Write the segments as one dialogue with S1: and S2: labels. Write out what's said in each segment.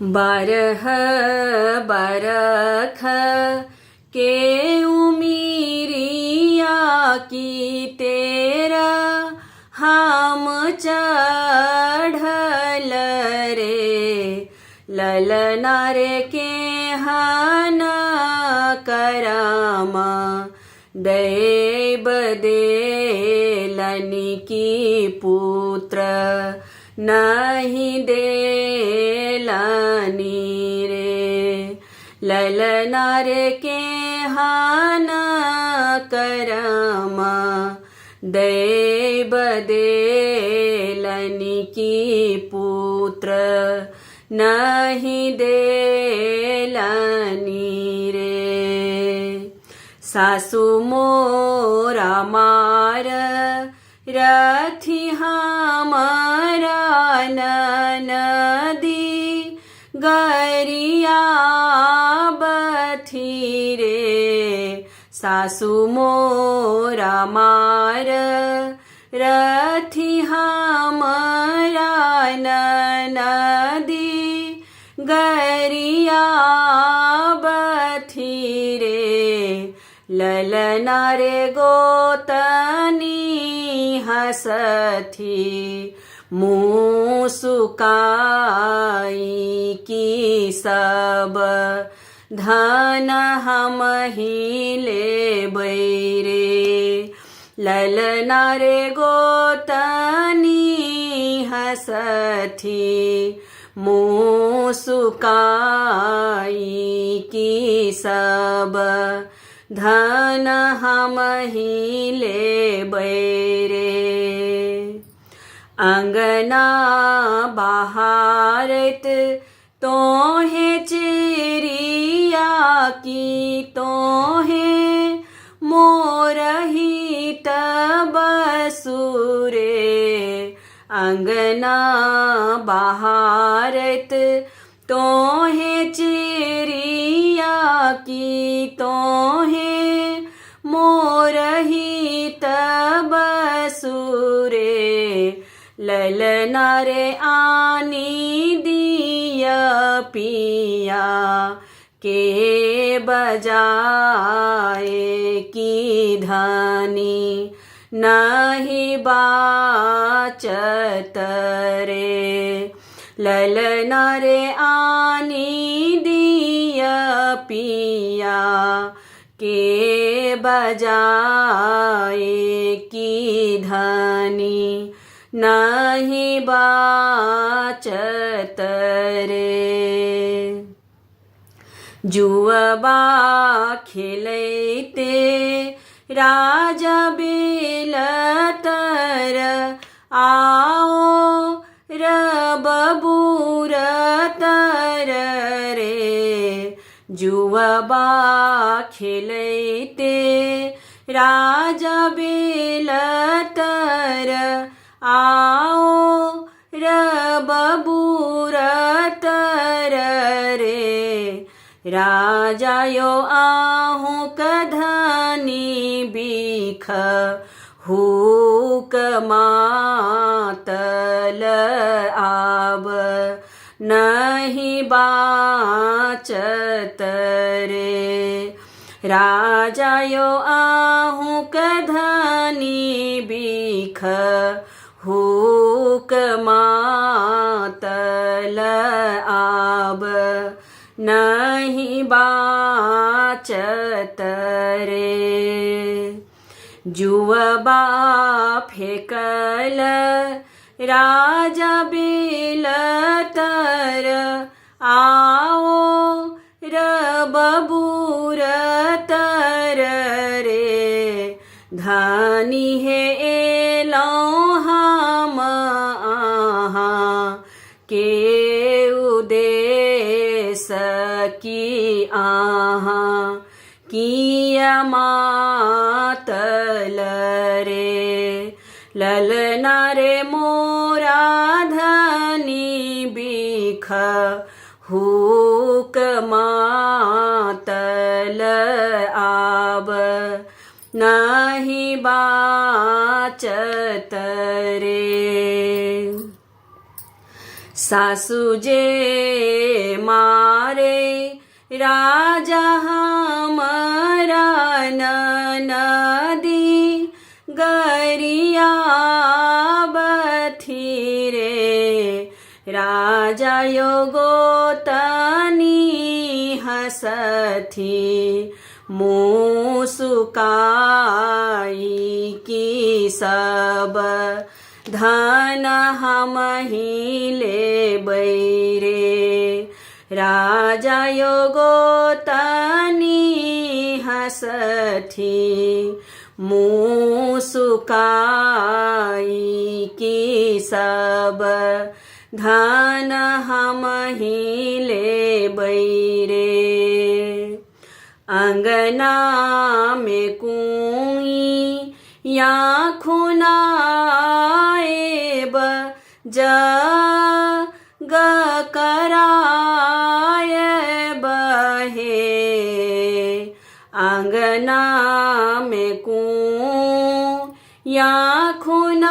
S1: बारह बरख के उमिरिया की तेरा हम चढ़ल रे ललना रे के हना करामा दैब देलनि की पुत्र नहीं देलनि रे ललना रे के हाना करमा दैब देलनि की पुत्र नहीं देलनि रे सासु मोरा मार रथी हमारा नदी गरिया बथी रे सासु मोरा मार रथी हमारा नदी गरिया बथी रे ललना रे गोतनी हसथी मुँह सुकाई की सब धन हम ही लेबै रे ललना रे गोतनी हसथी मुँह सुकाई की सब धन हम ही लेबै रे अंगना बहारत तोहे चिड़िया की तोहे मोरहित बसुरे अंगना बहारत तोहे चिड़िया की तोहे मोरहित बसुरे ललना रे आनी दिया पिया के बजाए की धनी नहीं बाचत रे ललना रे आनी दिया पिया के बजाए की धनी नहीं बाचत रे जुआबा खेलते राजा बेलतर आओ रबबूर तर रे जुआबा खेलते राजा बेलतर आओ रबबूर तर रे राजा यो आहू कधनी बीख हुक मातल आब नहीं बाचत रे राजा यो आहू कधनी बीख हुक मातल आब नहीं बाचत रे जुआबा फेकल राजा बेलतर आओ रबबूर तर रे धनी है एलौ हम आहाँ के उदेश की आहाँ किया मातल रे ललना रे मोरा धनी बीख हुक मातल आब नहीं बाचत रे सासुजे मारे राजा हमारा नदी गरिया बथिरे राजा योगोतनी हसथी मुसुकाई की सब धन हम ही ले बैरे राजा योगोतनी हसथी मुसुकाई की सब धन हम ही ले बैरे अंगना में कुई या खुनाएब जग कराय बहे अंगना में कुया खुनाएब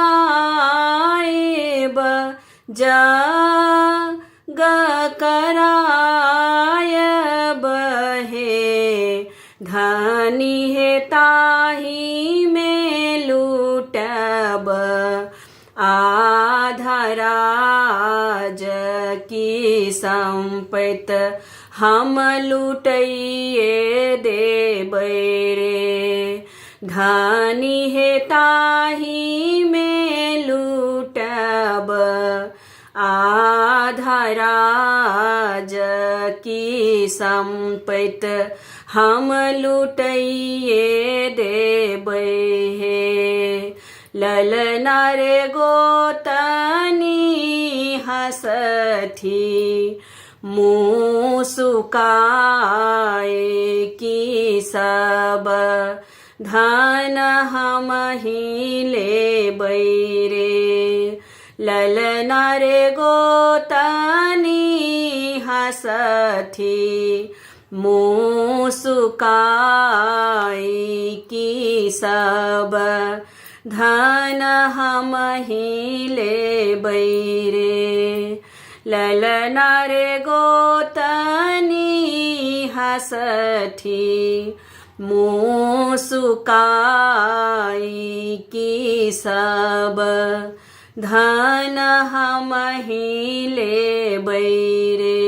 S1: जग कराय बहे धनी है ताही में लूटब आधराज की संपत हम लूटइए देबै रे धनी है ताही में लूटब आधराज की संपत हम लूटइए देबै हे ललना रे गोतनी हसथी मुसुकाए की सब धन हम ही ले बैरे ललना रे गोतनी हसथी मुसुकाई की सब धन हम ही ले बैरे ललना रे गोतनी हसथी मुसुकाई की सब धन हम ही ले बैरे।